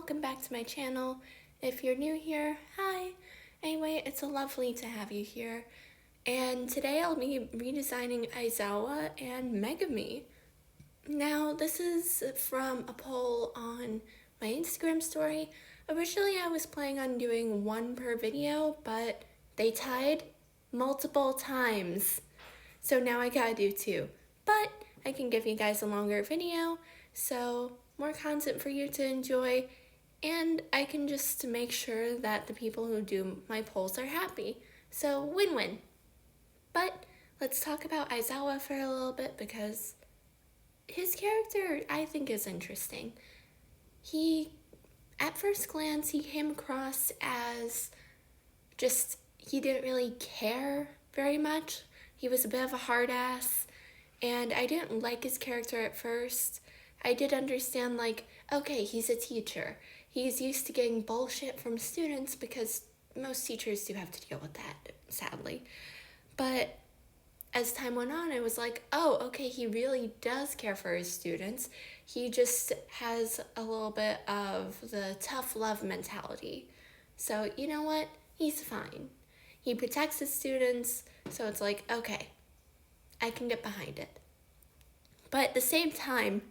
welcome back to my channel. If you're new here, hi. Anyway, it's lovely to have you here. And today I'll be redesigning Aizawa and Megumi. Now, this is from a poll on my Instagram story. Originally, I was planning on doing one per video, but they tied multiple times. So now I gotta do two. But I can give you guys a longer video, so more content for you to enjoy, and I can just make sure that the people who do my polls are happy. So win-win. But let's talk about Aizawa for a little bit because his character I think is interesting. At first glance, he came across as he didn't really care very much. He was a bit of a hard ass, and I didn't like his character at first. I did understand, okay, he's a teacher. He's used to getting bullshit from students because most teachers do have to deal with that, sadly. But as time went on, I was like, oh, okay, he really does care for his students. He just has a little bit of the tough love mentality. So, you know what? He's fine. He protects his students, so it's like, okay, I can get behind it. But at the same time,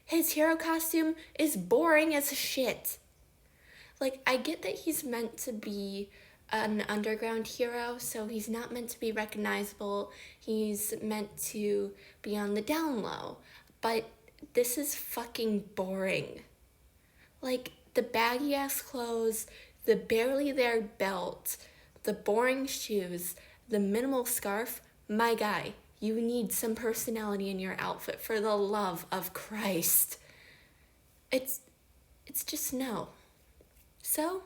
his hero costume is boring as shit. I get that he's meant to be an underground hero, so he's not meant to be recognizable. He's meant to be on the down low. But this is fucking boring. The baggy-ass clothes, the barely there belt, the boring shoes, the minimal scarf, my guy, you need some personality in your outfit, for the love of Christ. It's just no. So,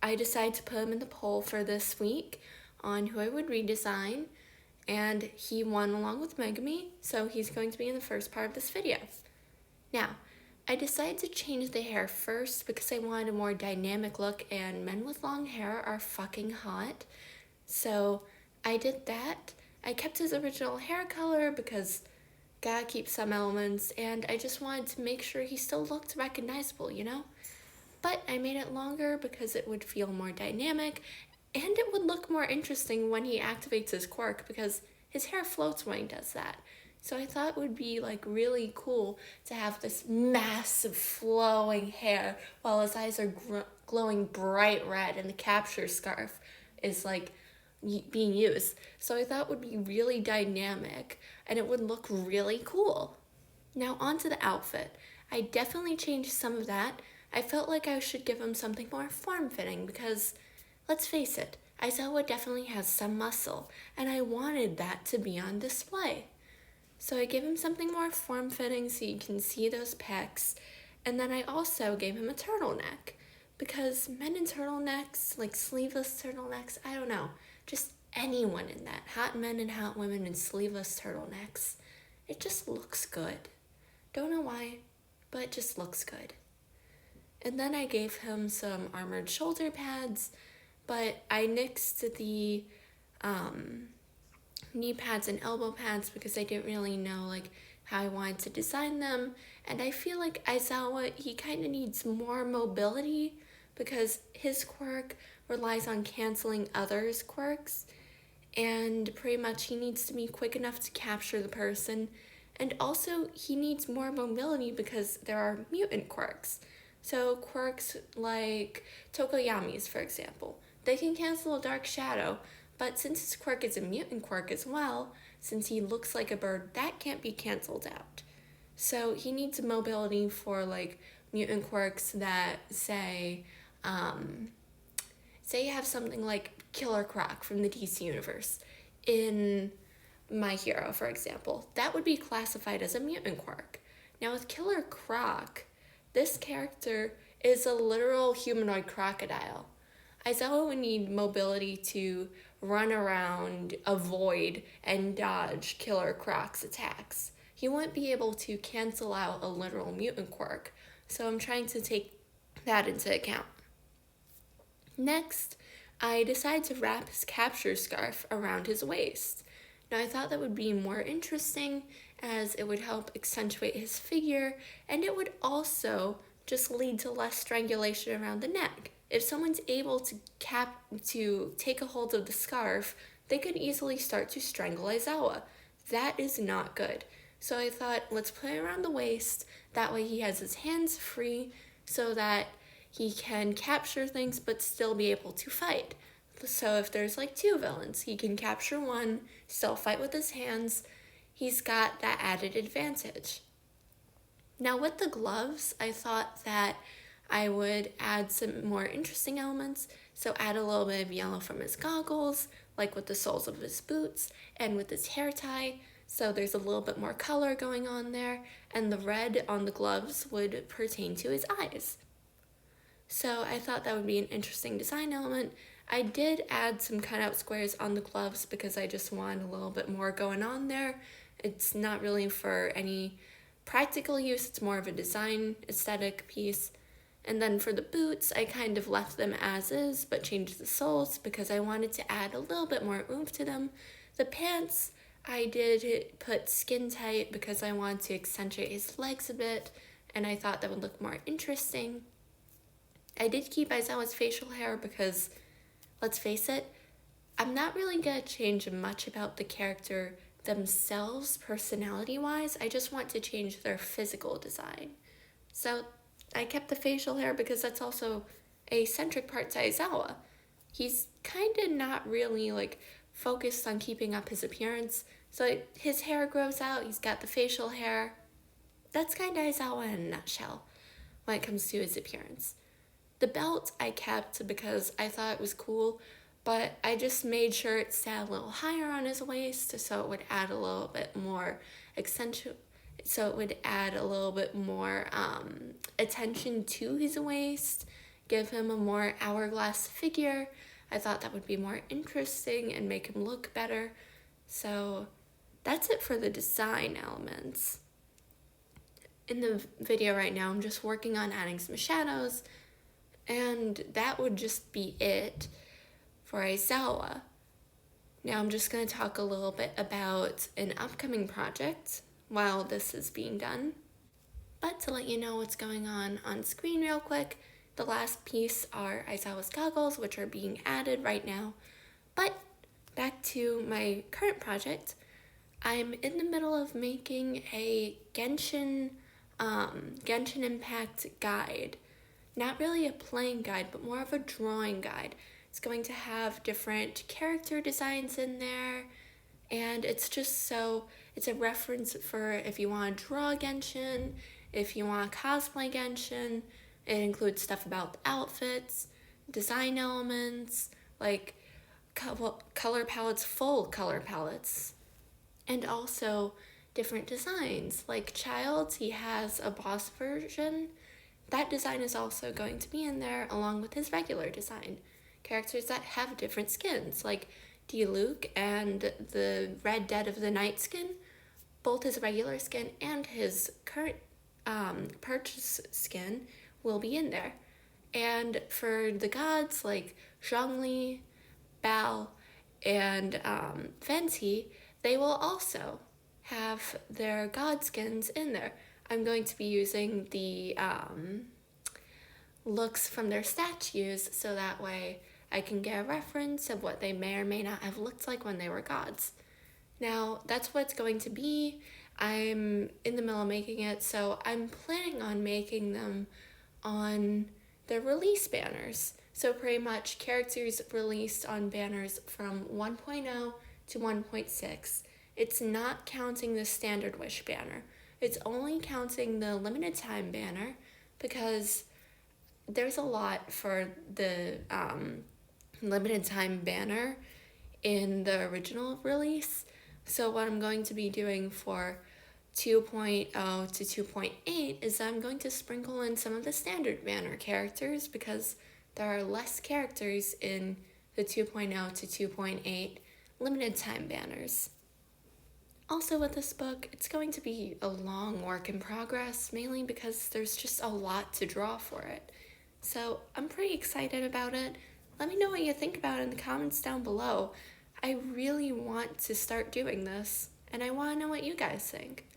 I decided to put him in the poll for this week on who I would redesign, and he won along with Megumi, so he's going to be in the first part of this video. Now, I decided to change the hair first because I wanted a more dynamic look, and men with long hair are fucking hot. So, I did that. I kept his original hair color because gotta keep some elements, and I just wanted to make sure he still looked recognizable, you know? But I made it longer because it would feel more dynamic, and it would look more interesting when he activates his quirk because his hair floats when he does that. So I thought it would be really cool to have this massive flowing hair while his eyes are glowing bright red and the capture scarf is being used. So I thought it would be really dynamic and it would look really cool. Now onto the outfit. I definitely changed some of that. I felt like I should give him something more form-fitting because, let's face it, Aizawa definitely has some muscle, and I wanted that to be on display. So I gave him something more form-fitting so you can see those pecs, and then I also gave him a turtleneck, because men in turtlenecks, sleeveless turtlenecks, I don't know, just anyone in that, hot men and hot women in sleeveless turtlenecks, it just looks good. Don't know why, but it just looks good. And then I gave him some armored shoulder pads, but I nixed the knee pads and elbow pads because I didn't really know how I wanted to design them. And I feel like Aizawa, he kind of needs more mobility because his quirk relies on canceling others' quirks, and pretty much he needs to be quick enough to capture the person, and also he needs more mobility because there are mutant quirks. So quirks like Tokoyami's, for example, they can cancel a dark shadow, but since his quirk is a mutant quirk as well, since he looks like a bird, that can't be canceled out. So he needs mobility for mutant quirks that say you have something like Killer Croc from the DC universe in My Hero, for example. That would be classified as a mutant quirk. Now with Killer Croc, this character is a literal humanoid crocodile. Aizawa would need mobility to run around, avoid, and dodge Killer Croc's attacks. He wouldn't be able to cancel out a literal mutant quirk, so I'm trying to take that into account. Next, I decided to wrap his capture scarf around his waist. Now I thought that would be more interesting as it would help accentuate his figure, and it would also just lead to less strangulation around the neck. If someone's able to take a hold of the scarf, they could easily start to strangle Aizawa. That is not good. So I thought, let's put it around the waist. That way he has his hands free so that he can capture things but still be able to fight. So if there's like two villains, he can capture one, still fight with his hands. He's got that added advantage. Now with the gloves, I thought that I would add some more interesting elements. So add a little bit of yellow from his goggles, like with the soles of his boots and with his hair tie. So there's a little bit more color going on there, and the red on the gloves would pertain to his eyes. So I thought that would be an interesting design element. I did add some cutout squares on the gloves because I just wanted a little bit more going on there. It's not really for any practical use, it's more of a design aesthetic piece. And then for the boots, I kind of left them as is, but changed the soles because I wanted to add a little bit more oomph to them. The pants, I did put skin tight because I wanted to accentuate his legs a bit, and I thought that would look more interesting. I did keep Aizawa's facial hair because, let's face it, I'm not really going to change much about the character themselves personality-wise. I just want to change their physical design. So I kept the facial hair because that's also a centric part to Aizawa. He's kind of not really like focused on keeping up his appearance. So his hair grows out, he's got the facial hair. That's kind of Aizawa in a nutshell when it comes to his appearance. The belt I kept because I thought it was cool, but I just made sure it sat a little higher on his waist so it would add a little bit more attention to his waist, give him a more hourglass figure. I thought that would be more interesting and make him look better. So that's it for the design elements. In the video right now, I'm just working on adding some shadows, and that would just be it for Aizawa. Now I'm just going to talk a little bit about an upcoming project while this is being done. But to let you know what's going on screen real quick, the last piece are Aizawa's goggles, which are being added right now. But back to my current project, I'm in the middle of making a Genshin Impact guide. Not really a playing guide, but more of a drawing guide. It's going to have different character designs in there, and it's a reference for if you want to draw Genshin, if you want to cosplay Genshin. It includes stuff about the outfits, design elements, like color palettes, full color palettes, and also different designs. Like Childs, he has a boss version. That design is also going to be in there along with his regular design. Characters that have different skins, like Diluc and the Red Dead of the Night skin, both his regular skin and his current purchase skin will be in there. And for the gods like Zhongli, Bao, and Venti, they will also have their god skins in there. I'm going to be using the looks from their statues so that way I can get a reference of what they may or may not have looked like when they were gods. Now, that's what it's going to be. I'm in the middle of making it, so I'm planning on making them on the release banners. So pretty much characters released on banners from 1.0 to 1.6. It's not counting the Standard Wish banner. It's only counting the limited time banner because there's a lot for the limited time banner in the original release. So what I'm going to be doing for 2.0 to 2.8 is I'm going to sprinkle in some of the standard banner characters because there are less characters in the 2.0 to 2.8 limited time banners. Also with this book, it's going to be a long work in progress, mainly because there's just a lot to draw for it. So I'm pretty excited about it. Let me know what you think about it in the comments down below. I really want to start doing this, and I want to know what you guys think.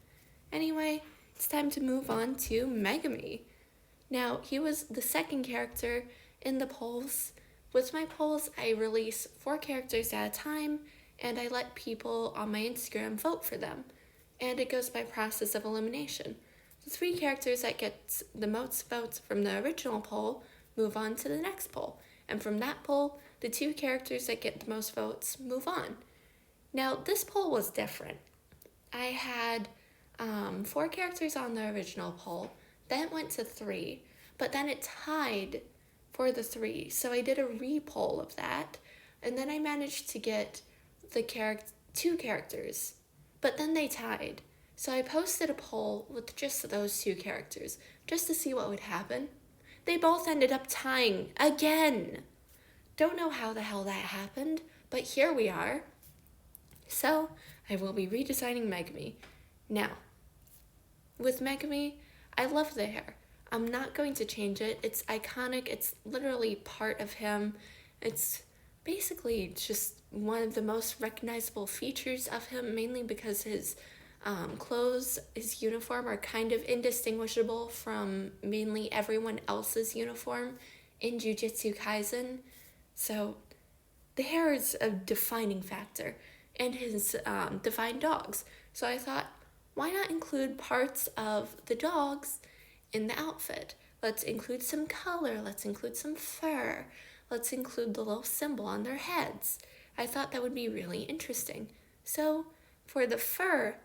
Anyway, it's time to move on to Megumi. Now, he was the second character in the polls. With my polls, I release 4 characters at a time, and I let people on my Instagram vote for them. And it goes by process of elimination. The 3 characters that get the most votes from the original poll move on to the next poll. And from that poll, the 2 characters that get the most votes move on. Now, this poll was different. I had 4 characters on the original poll, then it went to 3, but then it tied for the 3. So I did a re-poll of that, and then I managed to get the 2 characters, but then they tied. So I posted a poll with just those 2 characters, just to see what would happen. They both ended up tying again. Don't know how the hell that happened, but here we are. So I will be redesigning Megumi. Now, with Megumi, I love the hair. I'm not going to change it. It's iconic. It's literally part of him. It's basically just one of the most recognizable features of him, mainly because his clothes, his uniform are kind of indistinguishable from mainly everyone else's uniform in Jujutsu Kaisen. So the hair is a defining factor, and his divine dogs. So I thought, why not include parts of the dogs in the outfit? Let's include some color, let's include some fur, let's include the little symbol on their heads. I thought that would be really interesting. So for the fur,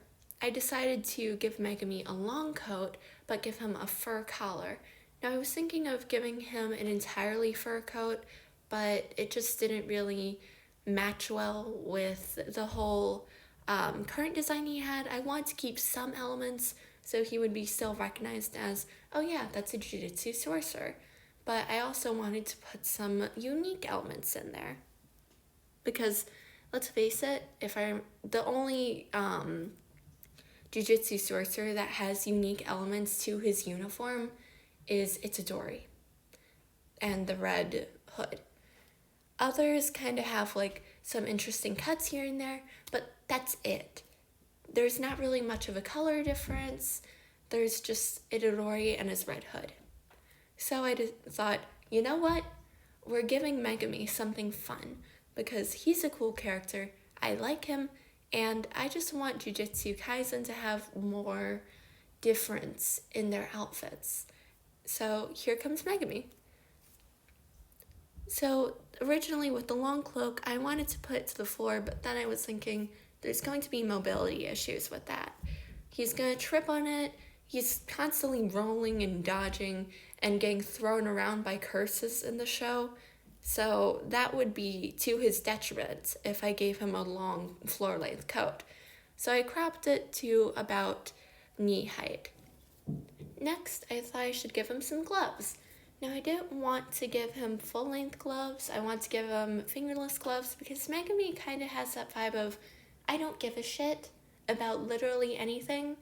I decided to give Megumi a long coat, but give him a fur collar. Now I was thinking of giving him an entirely fur coat, but it just didn't really match well with the whole current design he had. I want to keep some elements so he would be still recognized as, oh yeah, that's a Jujutsu sorcerer. But I also wanted to put some unique elements in there. Because, let's face it, the only Jujutsu sorcerer that has unique elements to his uniform is Itadori and the red hood. Others kind of have like some interesting cuts here and there, but that's it. There's not really much of a color difference. There's just Itadori and his red hood. So I thought, you know what? We're giving Megumi something fun because he's a cool character. I like him, and I just want Jujutsu Kaisen to have more difference in their outfits. So here comes Megumi. So originally with the long cloak, I wanted to put it to the floor, but then I was thinking there's going to be mobility issues with that. He's going to trip on it. He's constantly rolling and dodging and getting thrown around by curses in the show. So that would be to his detriment if I gave him a long floor-length coat. So I cropped it to about knee height. Next, I thought I should give him some gloves. Now, I didn't want to give him full-length gloves. I want to give him fingerless gloves because Megumi kind of has that vibe of, I don't give a shit about literally anything.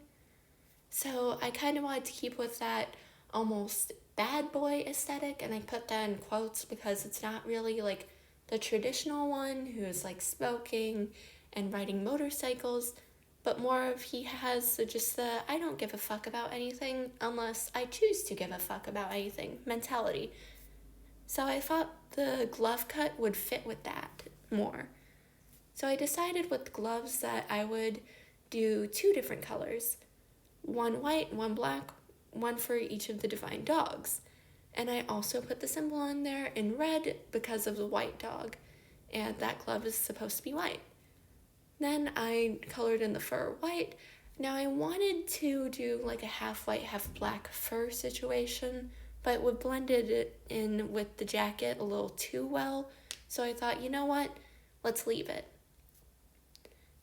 So I kind of wanted to keep with that almost bad boy aesthetic, and I put that in quotes because it's not really like the traditional one who's like smoking and riding motorcycles, but more of he has just the I don't give a fuck about anything unless I choose to give a fuck about anything mentality. So I thought the glove cut would fit with that more. So I decided with gloves that I would do 2 different colors. One white, one black, one for each of the divine dogs. And I also put the symbol on there in red because of the white dog. And that glove is supposed to be white. Then I colored in the fur white. Now I wanted to do like a half white, half black fur situation, but would blended it in with the jacket a little too well. So I thought, you know what? Let's leave it.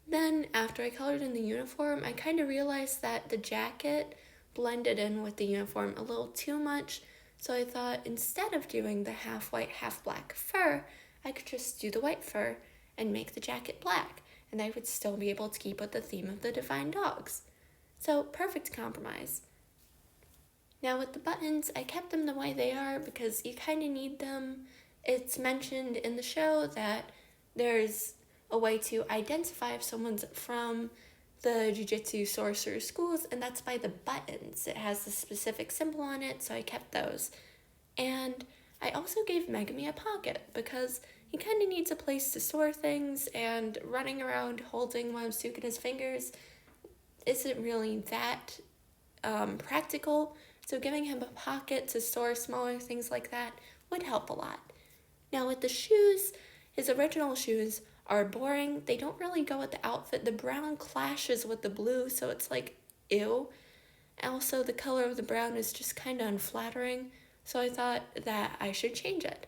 Then after I colored in the uniform, I kind of realized that the jacket blended in with the uniform a little too much. So I thought instead of doing the half white, half black fur, I could just do the white fur and make the jacket black. And I would still be able to keep with the theme of the divine dogs. So, perfect compromise. Now with the buttons, I kept them the way they are because you kind of need them. It's mentioned in the show that there's a way to identify if someone's from the Jiu-Jitsu Sorcerer schools, and that's by the buttons. It has the specific symbol on it, so I kept those. And I also gave Megumi a pocket because he kind of needs a place to store things, and running around holding Momosuke in his fingers isn't really that practical, so giving him a pocket to store smaller things like that would help a lot. Now with the shoes, his original shoes are boring. They don't really go with the outfit. The brown clashes with the blue, so it's like, ew. Also, the color of the brown is just kind of unflattering, so I thought that I should change it.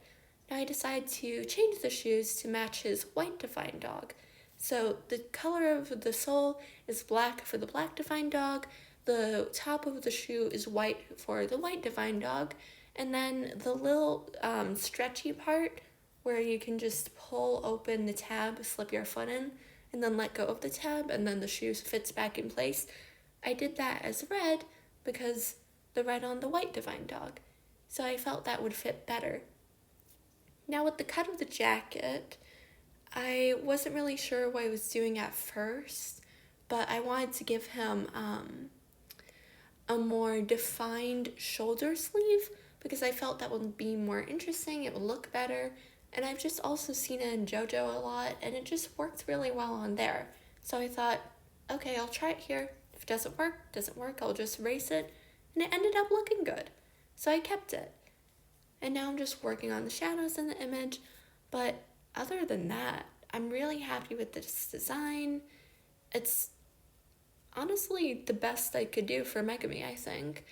Now I decided to change the shoes to match his white defined dog. So the color of the sole is black for the black defined dog, the top of the shoe is white for the white defined dog, and then the little stretchy part where you can just pull open the tab, slip your foot in, and then let go of the tab, and then the shoe fits back in place. I did that as red because the red on the white defined dog. So I felt that would fit better. Now with the cut of the jacket, I wasn't really sure what I was doing at first, but I wanted to give him a more defined shoulder sleeve because I felt that would be more interesting, it would look better, and I've just also seen it in JoJo a lot, and it just worked really well on there. So I thought, okay, I'll try it here. If it doesn't work, I'll just erase it, and it ended up looking good. So I kept it. And now I'm just working on the shadows in the image, but other than that, I'm really happy with this design. It's honestly the best I could do for Megumi, I think.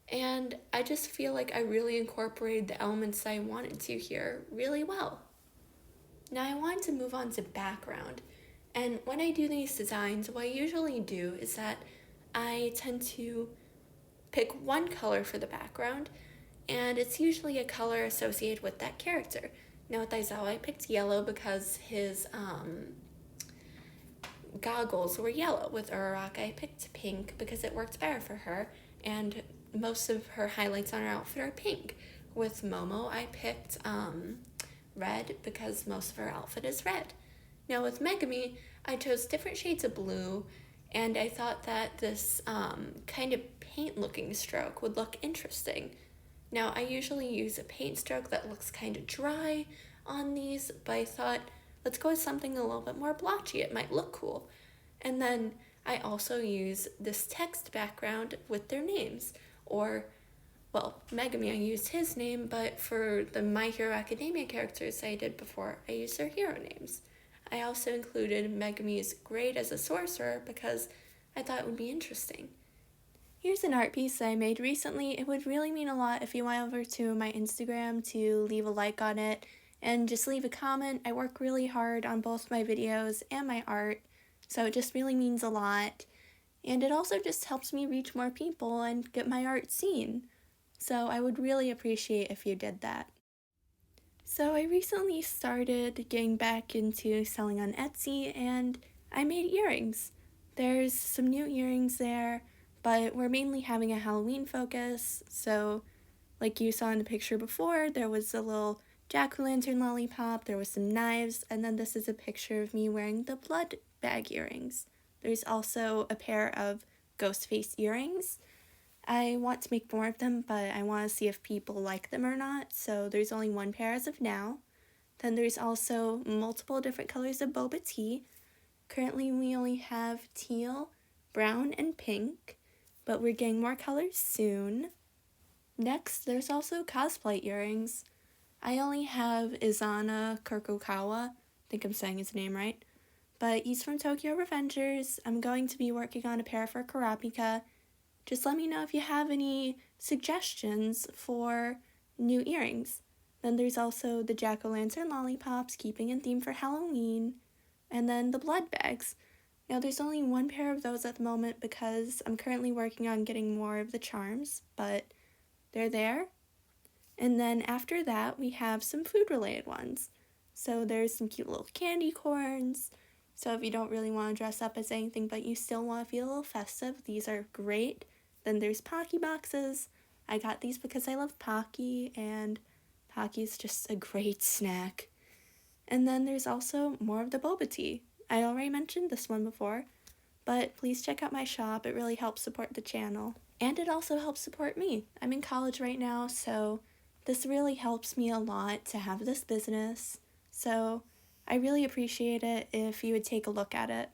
And I just feel like I really incorporated the elements I wanted to here really well. Now I wanted to move on to background. And when I do these designs, what I usually do is that I tend to pick one color for the background, and it's usually a color associated with that character. Now with Aizawa, I picked yellow because his goggles were yellow. With Uraraka, I picked pink because it worked better for her, and most of her highlights on her outfit are pink. With Momo, I picked red because most of her outfit is red. Now with Megumi, I chose different shades of blue, and I thought that this kind of paint-looking stroke would look interesting. Now I usually use a paint stroke that looks kind of dry on these, but I thought, let's go with something a little bit more blotchy, it might look cool. And then I also use this text background with their names, or, well, Megumi, I used his name, but for the My Hero Academia characters I did before, I used their hero names. I also included Megumi's grade as a sorcerer because I thought it would be interesting. Here's an art piece that I made recently. It would really mean a lot if you went over to my Instagram to leave a like on it and just leave a comment. I work really hard on both my videos and my art, so it just really means a lot. And it also just helps me reach more people and get my art seen. So I would really appreciate if you did that. So I recently started getting back into selling on Etsy, and I made earrings. There's some new earrings there, but we're mainly having a Halloween focus. So like you saw in the picture before, there was a little jack-o'-lantern lollipop, there was some knives, and then this is a picture of me wearing the blood bag earrings. There's also a pair of ghost face earrings. I want to make more of them, but I want to see if people like them or not, so there's only one pair as of now. Then there's also multiple different colors of boba tea. Currently we only have teal, brown, and pink, but we're getting more colors soon. Next, there's also cosplay earrings. I only have Izana Kirkokawa, I think I'm saying his name right, but he's from Tokyo Revengers. I'm going to be working on a pair for Kurapika. Just let me know if you have any suggestions for new earrings. Then there's also the jack-o'-lantern lollipops, keeping in theme for Halloween, and then the blood bags. Now there's only one pair of those at the moment because I'm currently working on getting more of the charms, but they're there. And then after that, we have some food-related ones. So there's some cute little candy corns. So if you don't really want to dress up as anything, but you still want to feel a little festive, these are great. Then there's Pocky boxes. I got these because I love Pocky, and Pocky's just a great snack. And then there's also more of the boba tea. I already mentioned this one before, but please check out my shop. It really helps support the channel. And it also helps support me. I'm in college right now, so this really helps me a lot to have this business. So I really appreciate it if you would take a look at it.